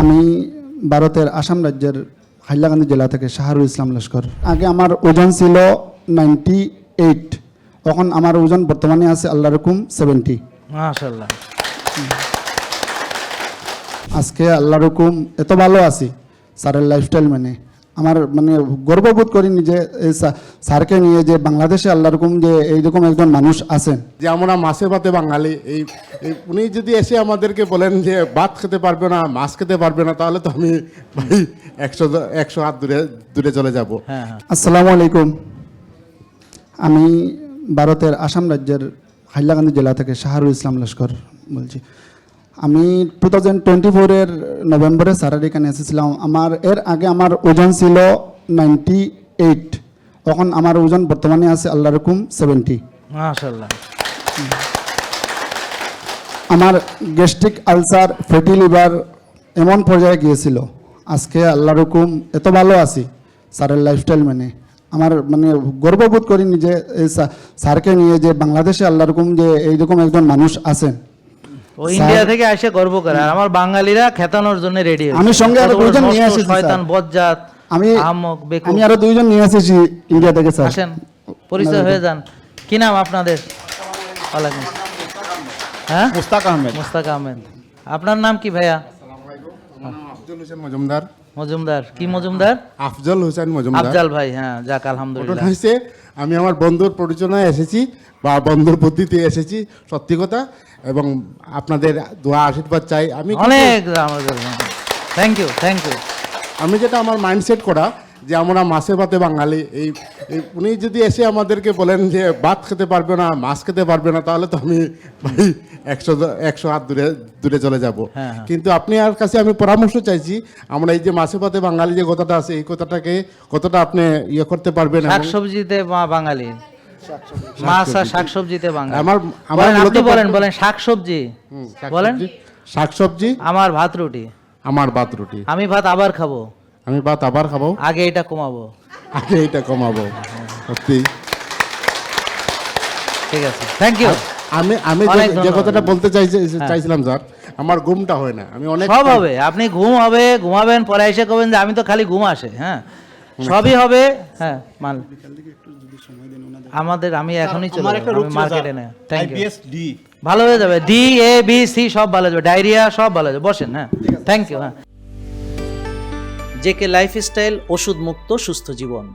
আমি ভারতের আসাম রাজ্যের হাইলাকান্দি জেলা থেকে শাহরুল ইসলাম লস্কর। আগে আমার ওজন ছিল 98, এখন আমার ওজন বর্তমানে আছে আল্লাহ রকম 70। মাশাআল্লাহ। আজকে আল্লাহ রকম এত ভালো আছি স্যারের লাইফস্টাইল মানে আমার মানে গর্ববোধ করি নিজে এই স্যারকে নিয়ে যে বাংলাদেশে আল্লাহ রকম যে এইরকম একজন মানুষ আছেন। যে আমরা মাছে ভাতে বাঙালি, এই উনি যদি এসে আমাদেরকে বলেন যে ভাত খেতে পারবে না, মাছ খেতে পারবে না, তাহলে তো আমি ভাই 100 হাত দূরে চলে যাব। হ্যাঁ। আসসালামু আলাইকুম। আমি ভারতের আসাম রাজ্যের হাইলাকান্দি জেলা থেকে শাহরুল ইসলাম লস্কর বলছি। আমি 2024-এর নভেম্বরে স্যারের এখানে এসেছিলাম। এর আগে আমার ওজন ছিল 98, এখন আমার ওজন বর্তমানে আছে আল্লাহ রকম 70। মাশাআল্লাহ। আমার গ্যাস্ট্রিক আলসার, ফ্যাটি লিভার এমন পর্যায়ে গিয়েছিল। আজকে আল্লাহ রকম এত ভালো আছি স্যারের লাইফস্টাইল মানে আমার মানে গর্ববোধ করি নিজে এই স্যারকে নিয়ে যে বাংলাদেশে আল্লাহ রকম যে এইরকম একজন মানুষ আছেন। ও ইন্ডিয়া থেকে এসে গর্ব করে, আর আমার বাঙালিরা খেতানোর জন্য রেডি। আমি সঙ্গে আরো দুইজন নিয়ে এসেছি শয়তান বজ্জাত আমি আহমক বেকুব। আমি আরো দুইজন নিয়ে এসেছি ইন্ডিয়া থেকে স্যার। আসেন পরিচয় হয়ে যান। কি নাম আপনাদের? ওয়ালাইকুম। হ্যাঁ, মুস্তাক আহমেদ। মুস্তাক আহমেদ। আপনার নাম কি ভাইয়া? আফজল হোসেন মজুমদার। মজুমদার। কি মজুমদার? আফজল হোসেন মজুমদার। আফজাল ভাই। হ্যাঁ, যাক ঘটনা আলহামদুলিল্লাহ। হয়েছে আমি আমার বন্ধুর পরিচনায় এসেছি বা বন্ধুর বুদ্ধিতে এসেছি, সত্যি কথা, এবং আপনাদের দোয়া আশীর্বাদ চাই। আমি অনেক আমাদের থ্যাংক ইউ। আমি যেটা আমার মাইন্ডসেট করা যে আমরা মাছে ভাতে বাঙালি, এই উনি যদি এসে আমাদেরকে বলেন যে ভাত খেতে পারবে না, মাছ খেতে পারবে না, তাহলে তো আমি ভাই 100 হাত দূরে চলে যাব। হ্যাঁ। কিন্তু আপনি আর কাছে আমি পরামর্শ চাইছি, আমরা এই যে মাছে ভাতে বাঙালি যে কথাটা আছে, এই কথাটাকে কতটা আপনি ইয়ে করতে পারবেন। এবং শাকসবজিতে বাঙালি, মাছ আর শাকসবজিতে বাঙালি। আমার আপনি বলেন শাকসবজি বলেন। শাকসবজি আমার ভাত রুটি। আমার ভাত রুটি। আমি ভাত আবার খাবো। আমি ভাত আবার খাবো। আগে এটা কমাবো। আগে এটা কমাবো। সত্যি ঠিক আছে, থ্যাংক ইউ। আমি অনেক যে ধন্যবাদ। কথাটা বলতে চাইছিলাম স্যার, আমার ঘুমটা হয় না। আমি অনেক সব হবে, আপনি ঘুমাবেন, পরে এসে করবেন যে আমি তো খালি ঘুম আসে। হ্যাঁ, সবই হবে। হ্যাঁ, আমি এখনই চলে যাবো মার্কেটে। না থ্যাংক ইউ। ভালো হয়ে যাবে। ডি, এ, বি, সি সব ভালো যাবে, ডায়রিয়া সব ভালো যাবে। বসেন। হ্যাঁ, থ্যাংক ইউ। হ্যাঁ। জেকে লাইফস্টাইল, ওষুধ মুক্ত সুস্থ জীবন।